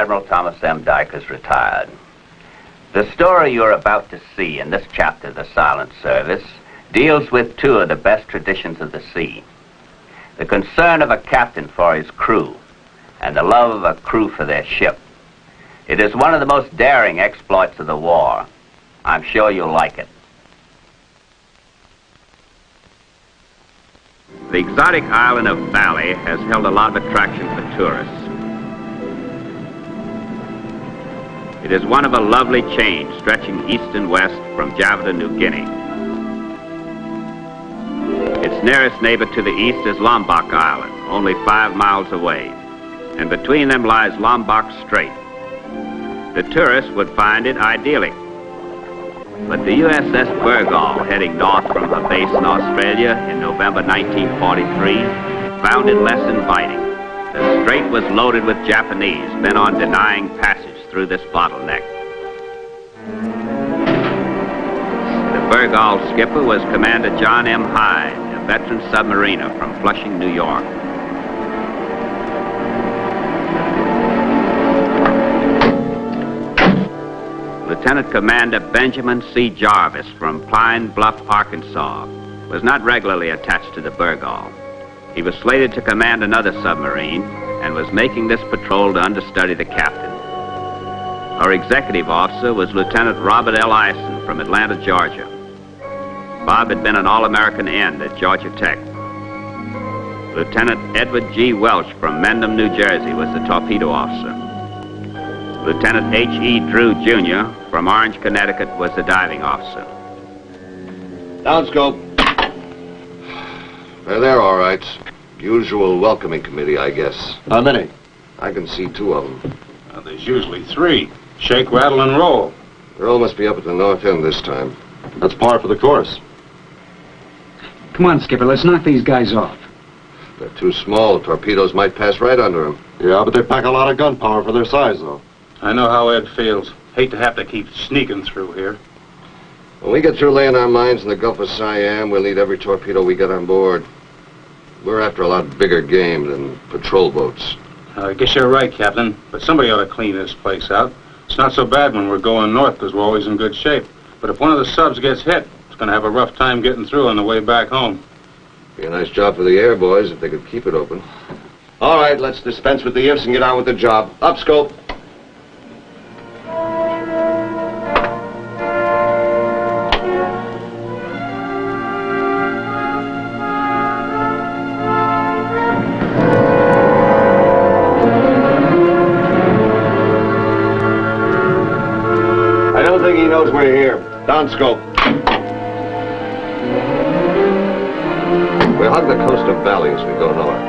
Admiral Thomas M. Dyke is retired. The story you're about to see in this chapter of the Silent Service deals with two of the best traditions of the sea. The concern of a captain for his crew and the love of a crew for their ship. It is one of the most daring exploits of the war. I'm sure you'll like it. The exotic island of Bali has held a lot of attraction for tourists. It is one of a lovely chain stretching east and west from Java to New Guinea. Its nearest neighbor to the east is Lombok Island, only 5 miles away, and between them lies Lombok Strait. The tourist would find it idyllic. But the USS Bergall, heading north from her base in Australia in November 1943, found it less inviting. The strait was loaded with Japanese bent on denying passage through this bottleneck. The Bergall skipper was Commander John M. Hyde, a veteran submariner from Flushing, New York. Lieutenant Commander Benjamin C. Jarvis from Pine Bluff, Arkansas, was not regularly attached to the Bergall. He was slated to command another submarine and was making this patrol to understudy the captain. Our executive officer was Lieutenant Robert L. Ison from Atlanta, Georgia. Bob had been an All-American end at Georgia Tech. Lieutenant Edward G. Welch from Mendham, New Jersey was the torpedo officer. Lieutenant H.E. Drew, Jr. from Orange, Connecticut was the diving officer. Downscope. They're all right. Usual welcoming committee, I guess. How many? I can see 2 of them. Well, there's usually 3. Shake, rattle, and roll. They all must be up at the north end this time. That's par for the course. Come on, Skipper, let's knock these guys off. They're too small. Torpedoes might pass right under them. Yeah, but they pack a lot of gunpowder for their size, though. I know how Ed feels. Hate to have to keep sneaking through here. When we get through laying our mines in the Gulf of Siam, we'll need every torpedo we get on board. We're after a lot bigger game than patrol boats. I guess you're right, Captain. But somebody ought to clean this place out. It's not so bad when we're going north because we're always in good shape. But if one of the subs gets hit, it's going to have a rough time getting through on the way back home. Be a nice job for the air boys if they could keep it open. All right, let's dispense with the ifs and get on with the job. Up, scope. I don't think he knows we're here. Down scope. We'll hug the coast of Bali as we go north.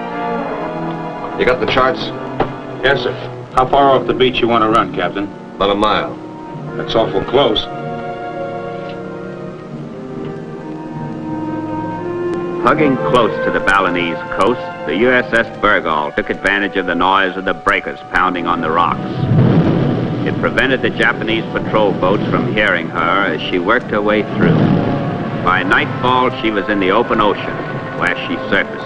You got the charts? Yes, sir. How far off the beach you want to run, Captain? About a mile. That's awful close. Hugging close to the Balinese coast, the USS Bergall took advantage of the noise of the breakers pounding on the rocks. It prevented the Japanese patrol boats from hearing her as she worked her way through. By nightfall, she was in the open ocean, where she surfaced.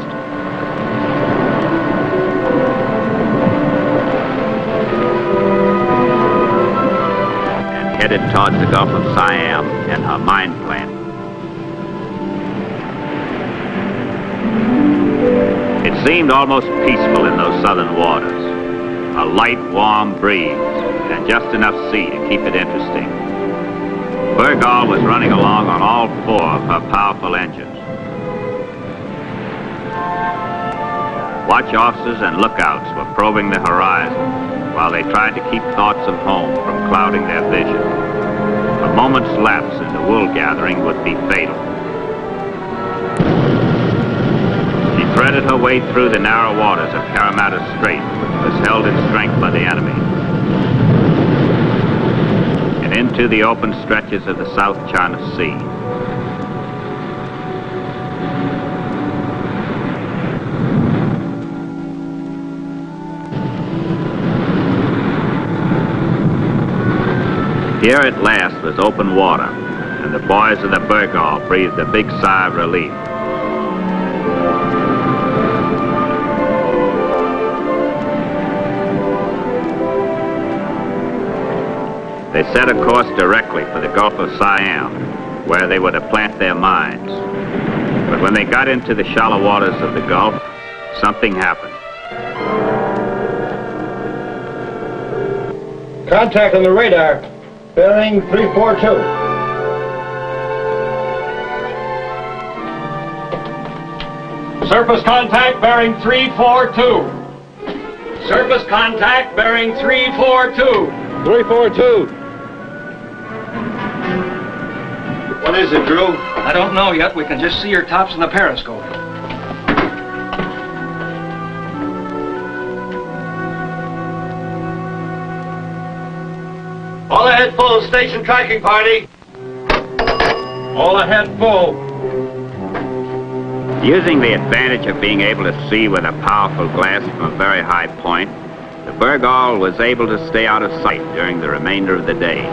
And headed towards the Gulf of Siam and her mine plant. It seemed almost peaceful in those southern waters. A light, warm breeze, and just enough sea to keep it interesting. Bergall was running along on all 4 of her powerful engines. Watch officers and lookouts were probing the horizon while they tried to keep thoughts of home from clouding their vision. A moment's lapse in the wool gathering would be fatal. She threaded her way through the narrow waters of Parramatta Strait, which was held in strength by the enemy, and into the open stretches of the South China Sea. Here at last was open water, and the boys of the Bergall breathed a big sigh of relief. They set a course directly for the Gulf of Siam, where they were to plant their mines. But when they got into the shallow waters of the Gulf, something happened. Contact on the radar, bearing 342. Surface contact bearing 342. Surface contact bearing 342. 342. What is it, Drew? I don't know yet. We can just see your tops in the periscope. All ahead full, station tracking party. All ahead full. Using the advantage of being able to see with a powerful glass from a very high point, the Bergall was able to stay out of sight during the remainder of the day,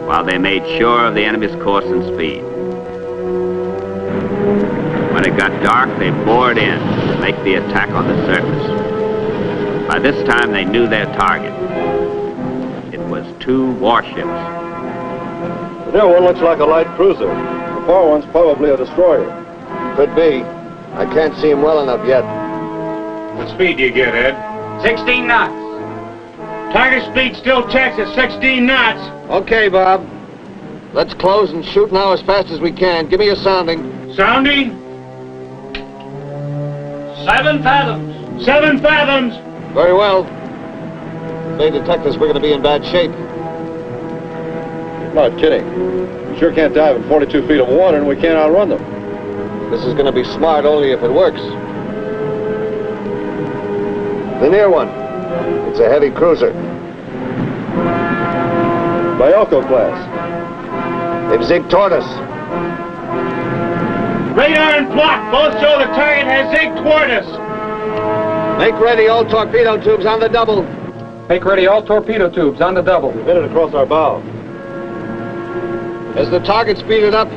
while they made sure of the enemy's course and speed. When it got dark, they bored in to make the attack on the surface. By this time, they knew their target. It was 2 warships. The near one looks like a light cruiser. The far one's probably a destroyer. Could be. I can't see him well enough yet. What speed do you get, Ed? 16 knots. Target speed still checks at 16 knots. Okay, Bob. Let's close and shoot now as fast as we can. Give me a sounding. Sounding. 7 fathoms. 7 fathoms. Very well. If they detect us, we're going to be in bad shape. Not kidding. We sure can't dive in 42 feet of water, and we can't outrun them. This is going to be smart only if it works. The near one. It's a heavy cruiser. Bielko class. They've zigged toward us. Radar and block both show the target has zigged toward us. Make ready all torpedo tubes on the double. Make ready all torpedo tubes on the double. We've hit it across our bow. Has the target speeded up?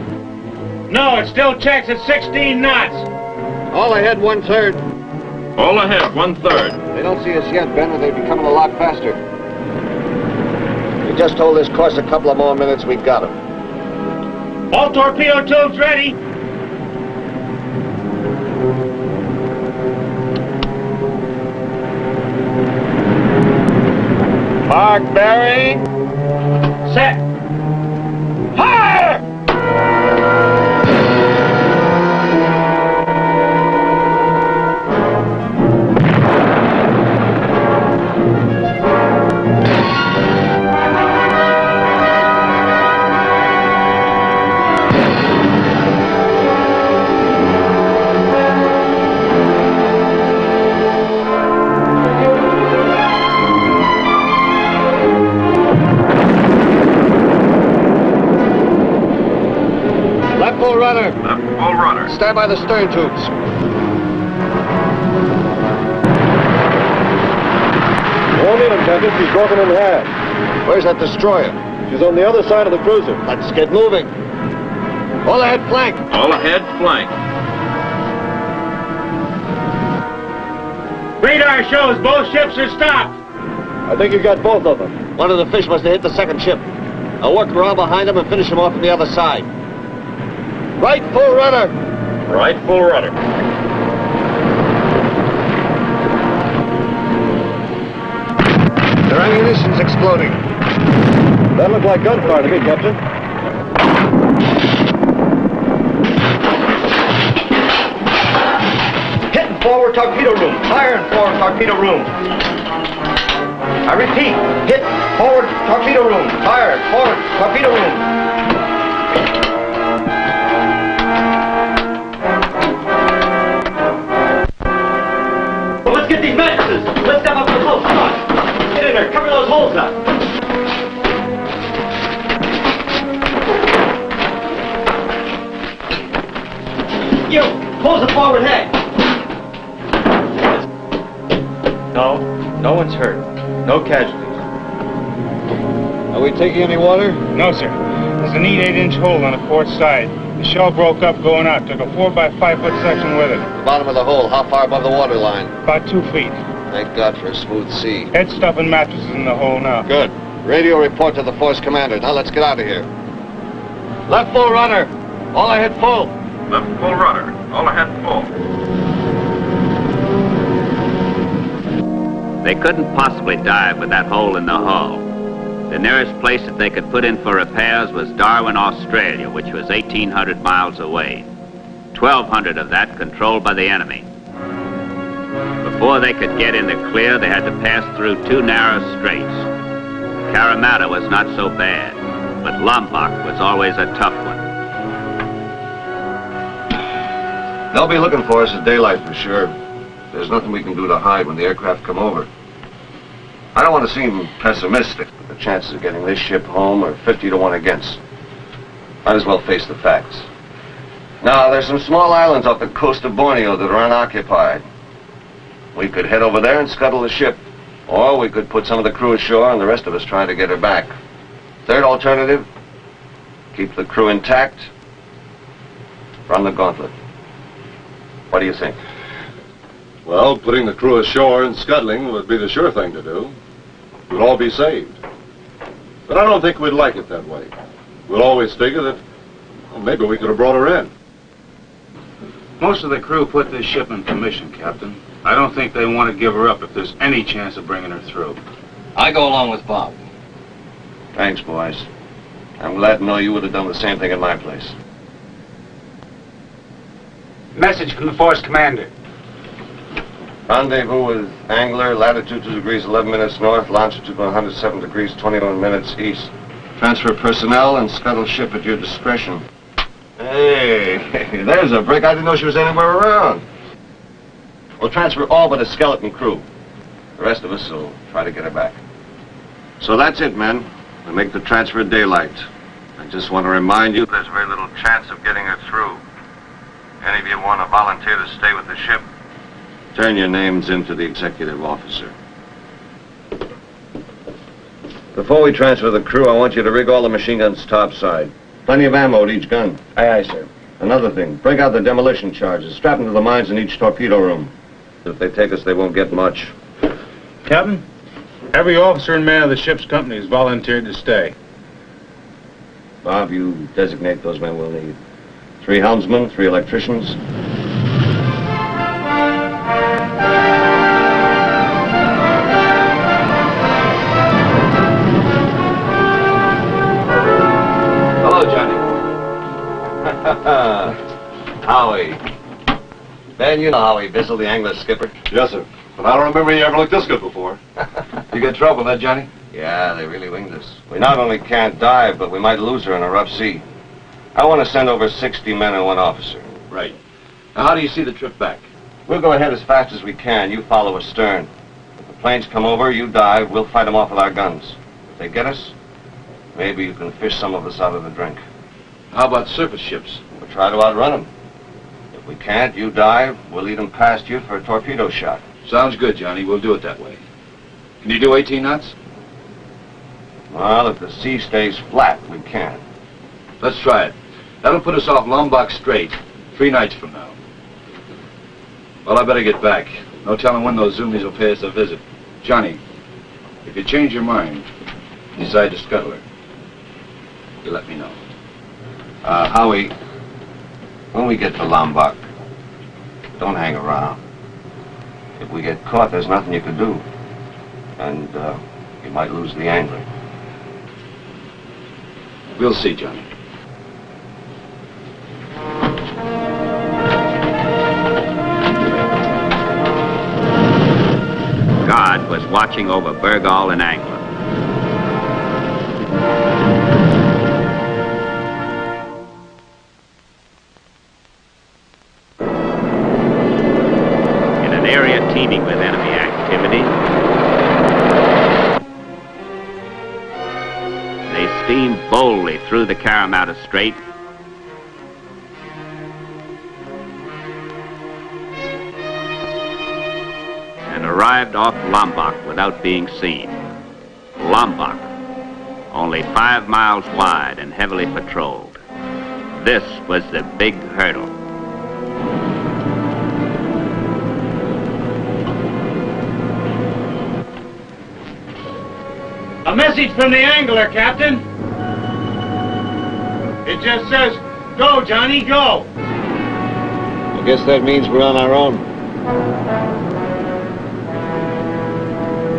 No, it still checks at 16 knots. All ahead 1/3. All ahead, 1/3. They don't see us yet, Ben, and they're becoming a lot faster. We just hold this course a couple of more minutes, we got them. All torpedo tubes ready. Mark bearing. Set. Fire! Full rudder. Full rudder. Stand by the stern tubes. Won't need him, Captain. She's broken in half. Where's that destroyer? She's on the other side of the cruiser. Let's get moving. All ahead flank. All ahead, flank. Radar shows both ships are stopped. I think you got both of them. One of the fish must have hit the second ship. I'll work around behind them and finish them off on the other side. Right full rudder. Right full rudder. Their ammunition's exploding. That looked like gunfire to me, Captain. Hitting forward torpedo room. Fire in forward torpedo room. I repeat, hit forward torpedo room. Fire forward torpedo room. Let's get these mattresses. Let's step up to the close. Come on. Get in there. Cover those holes up. You, close the forward head. No one's hurt. No casualties. Are we taking any water? No, sir. There's a neat 8-inch hole on the port side. The shell broke up going out. Took a 4 by 5 foot section with it. Bottom of the hole, how far above the water line? About 2 feet. Thank God for a smooth sea. Head stuffing mattresses in the hole now. Good. Radio report to the force commander. Now let's get out of here. Left full rudder. All ahead full. Left full rudder. All ahead full. They couldn't possibly dive with that hole in the hull. The nearest place that they could put in for repairs was Darwin, Australia, which was 1,800 miles away. 1,200 of that controlled by the enemy. Before they could get in the clear, they had to pass through two narrow straits. Caramata was not so bad, but Lombok was always a tough one. They'll be looking for us at daylight for sure. There's nothing we can do to hide when the aircraft come over. I don't want to seem pessimistic, but the chances of getting this ship home are 50 to 1 against. Might as well face the facts. Now, there's some small islands off the coast of Borneo that are unoccupied. We could head over there and scuttle the ship. Or we could put some of the crew ashore and the rest of us try to get her back. Third alternative, keep the crew intact, run the gauntlet. What do you think? Well, putting the crew ashore and scuttling would be the sure thing to do. We'd all be saved. But I don't think we'd like it that way. We'll always figure that, well, maybe we could have brought her in. Most of the crew put this ship in commission, Captain. I don't think they want to give her up if there's any chance of bringing her through. I go along with Bob. Thanks, boys. I'm glad to know you would have done the same thing at my place. Message from the force commander. Rendezvous with Angler, latitude 2 degrees 11 minutes north, longitude 107 degrees 21 minutes east. Transfer personnel and scuttle ship at your discretion. Hey, there's a brick. I didn't know she was anywhere around. We'll transfer all but a skeleton crew. The rest of us will try to get her back. So that's it, men. We make the transfer at daylight. I just want to remind you there's very little chance of getting her through. Any of you want to volunteer to stay with the ship? Turn your names in to the executive officer. Before we transfer the crew, I want you to rig all the machine guns topside. Plenty of ammo at each gun. Aye, aye, sir. Another thing, break out the demolition charges. Strap them to the mines in each torpedo room. If they take us, they won't get much. Captain, every officer and man of the ship's company has volunteered to stay. Bob, you designate those men we'll need. 3 helmsmen, 3 electricians. Hello, Johnny. Howie. Ben, you know Howie Bissell, the angler skipper. Yes, sir. But I don't remember you ever looked this good before. You got trouble, huh, Johnny? Yeah, they really winged us. We not only can't dive, but we might lose her in a rough sea. I want to send over 60 men and 1 officer. Right. Now, how do you see the trip back? We'll go ahead as fast as we can. You follow astern. If the planes come over, you dive. We'll fight them off with our guns. If they get us, maybe you can fish some of us out of the drink. How about surface ships? We'll try to outrun them. If we can't, you dive. We'll lead them past you for a torpedo shot. Sounds good, Johnny. We'll do it that way. Can you do 18 knots? Well, if the sea stays flat, we can. Let's try it. That'll put us off Lombok Strait 3 nights from now. Well, I better get back. No telling when those zoomies will pay us a visit. Johnny, if you change your mind, decide to scuttle her, you let me know. Howie, when we get to Lombok, don't hang around. If we get caught, there's nothing you can do. And, you might lose the angler. We'll see, Johnny. God was watching over Bergall and Angler. In an area teeming with enemy activity, they steamed boldly through the Caramata Strait and arrived off Lombok without being seen. Lombok, only 5 miles wide and heavily patrolled. This was the big hurdle. A message from the angler, Captain. It just says, go, Johnny, go. I guess that means we're on our own.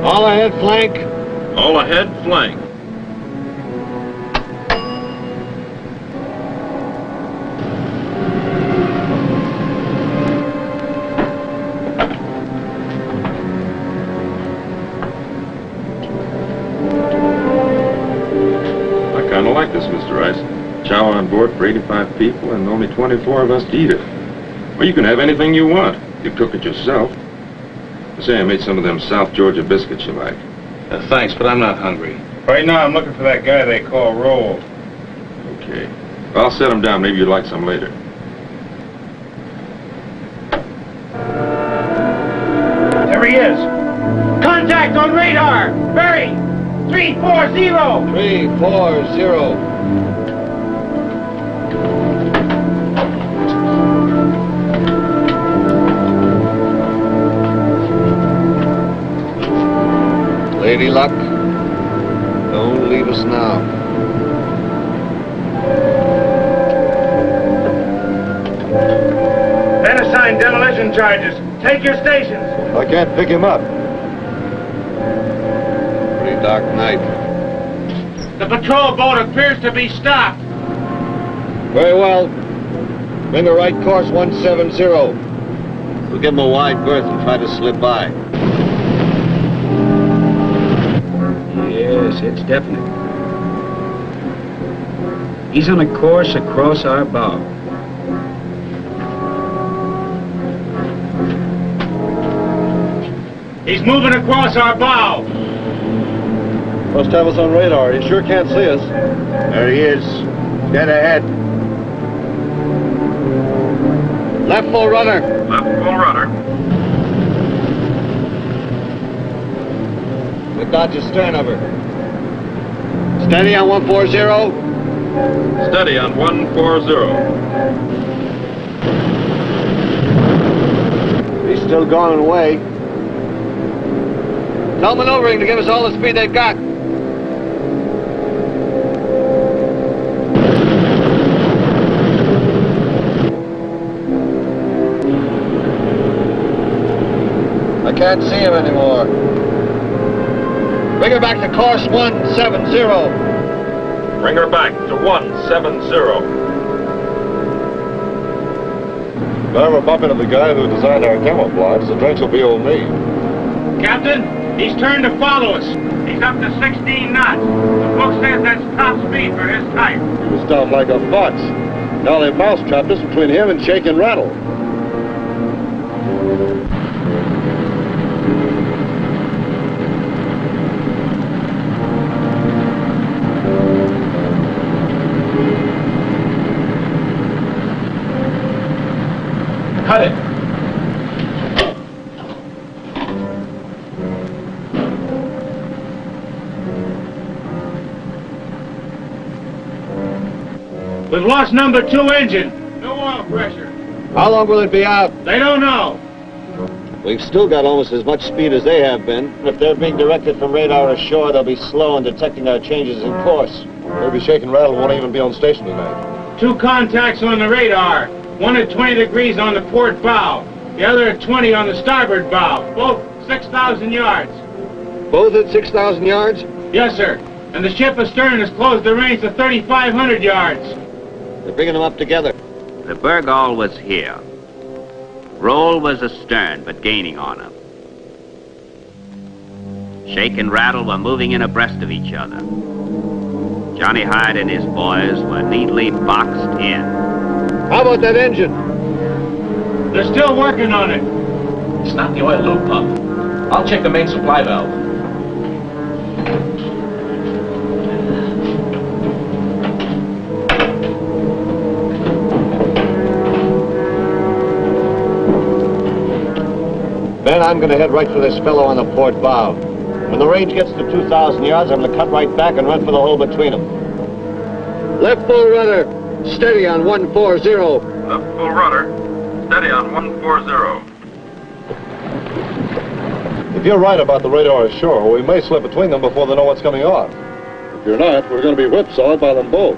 All ahead, flank. All ahead, flank. I kind of like this, Mr. Rice. Chow on board for 85 people and only 24 of us to eat it. Well, you can have anything you want. You cook it yourself. Say, I made some of them South Georgia biscuits you like. Thanks, but I'm not hungry. Right now, I'm looking for that guy they call Roll. Okay. Well, I'll set them down. Maybe you'd like some later. There he is. Contact on radar. Barry, 340. 340. Lady Luck, don't leave us now. Men assigned demolition charges. Take your stations. I can't pick him up. Pretty dark night. The patrol boat appears to be stopped. Very well. Bring a right course 170. We'll give him a wide berth and try to slip by. Yes, it's definite. He's on a course across our bow. He's moving across our bow. Must have us on radar. He sure can't see us. There he is. Dead ahead. Left full rudder. Left full rudder. We'll dodge the stern of her. Steady on 140. Steady on 140. He's still going away. Tell maneuvering to give us all the speed they've got. I can't see him anymore. Bring her back to course 170. Bring her back to 170. If I ever bump into the guy who designed our camouflage, the drinks will be on me. Captain, he's turned to follow us. He's up to 16 knots. The book says that's top speed for his type. He was down like a fox. Now they've mousetrapped us between him and Shake and Rattle. Cut it. We've lost number 2 engine. No oil pressure. How long will it be out? They don't know. We've still got almost as much speed as they have been. If they're being directed from radar ashore, they'll be slow in detecting our changes in course. Maybe Shake and Rattle won't even be on station tonight. 2 contacts on the radar. One at 20 degrees on the port bow. The other at 20 on the starboard bow. Both 6,000 yards. Both at 6,000 yards? Yes, sir. And the ship astern has closed the range to 3,500 yards. They're bringing them up together. The Bergall was here. Roll was astern, but gaining on him. Shake and Rattle were moving in abreast of each other. Johnny Hyde and his boys were neatly boxed in. How about that engine? They're still working on it. It's not the oil loop pump. I'll check the main supply valve. Ben, I'm going to head right for this fellow on the port bow. When the range gets to 2,000 yards, I'm going to cut right back and run for the hole between them. Left full rudder. Steady on 140. Left full rudder. Steady on 140. If you're right about the radar ashore, we may slip between them before they know what's coming on. If you're not, we're going to be whipsawed by them both.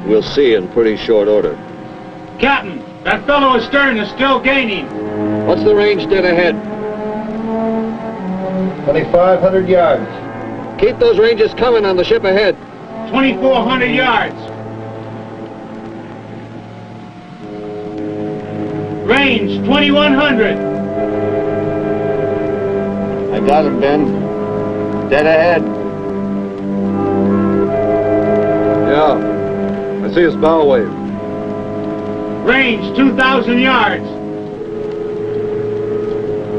We'll see in pretty short order. Captain, that fellow astern is still gaining. What's the range dead ahead? 2,500 yards. Keep those ranges coming on the ship ahead. 2,400 yards. Range, 2,100. I got him, Ben. Dead ahead. Yeah. I see his bow wave. Range, 2,000 yards.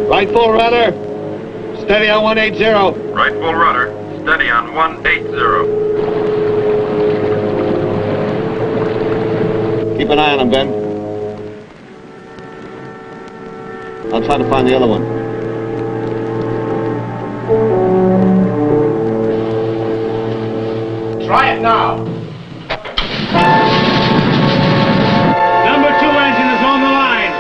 Right full rudder. Steady on 180. Right full rudder. Steady on 180. Keep an eye on him, Ben. I'll try to find the other one. Try it now. Number 2 engine is on the line.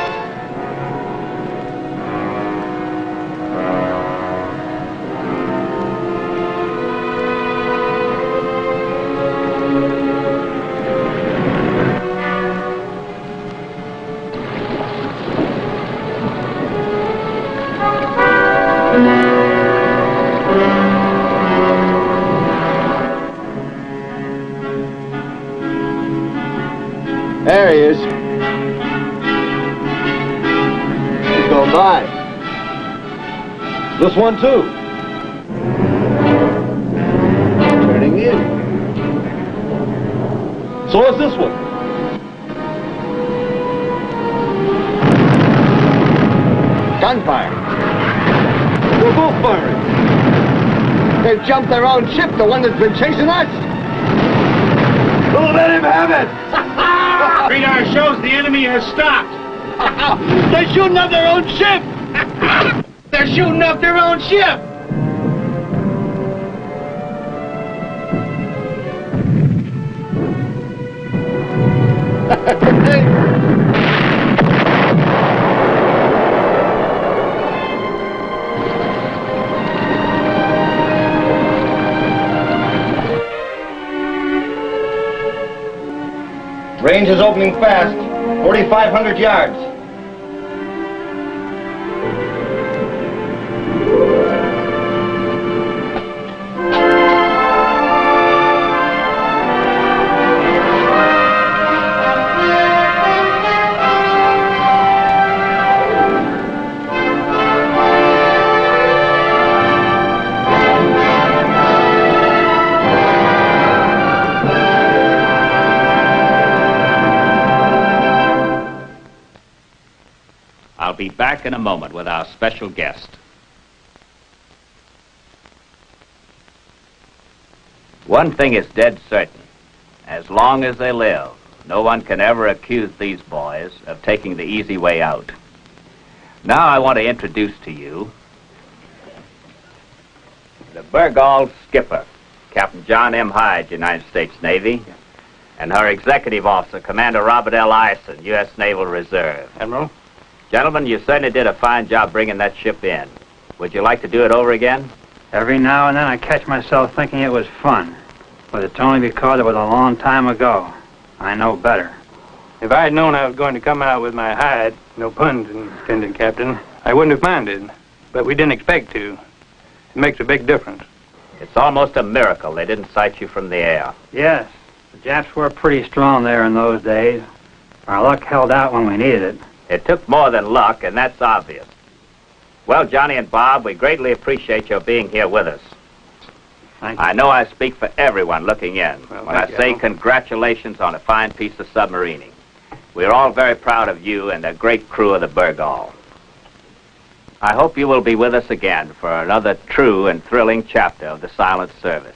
There he is. He's going by. This one, too. Turning in. So is this one. Gunfire. We're both firing. They've jumped their own ship, the one that's been chasing us. Don't let him have it! Radar shows the enemy has stopped. They're shooting up their own ship! They're shooting up their own ship. Range is opening fast. 4,500 yards. I'll be back in a moment with our special guest. One thing is dead certain. As long as they live, no one can ever accuse these boys of taking the easy way out. Now I want to introduce to you the Bergall skipper, Captain John M. Hyde, United States Navy, and her executive officer, Commander Robert L. Ison, U.S. Naval Reserve. Admiral? Gentlemen, you certainly did a fine job bringing that ship in. Would you like to do it over again? Every now and then I catch myself thinking it was fun. But it's only because it was a long time ago. I know better. If I had known I was going to come out with my hide, no puns intended, Captain, I wouldn't have minded. But we didn't expect to. It makes a big difference. It's almost a miracle they didn't sight you from the air. Yes, the Japs were pretty strong there in those days. Our luck held out when we needed it. It took more than luck, and that's obvious. Well, Johnny and Bob, we greatly appreciate your being here with us. Thank you. I know I speak for everyone looking in when I say you. congratulations on a fine piece of submarining. We're all very proud of you and the great crew of the Bergall. I hope you will be with us again for another true and thrilling chapter of the Silent Service.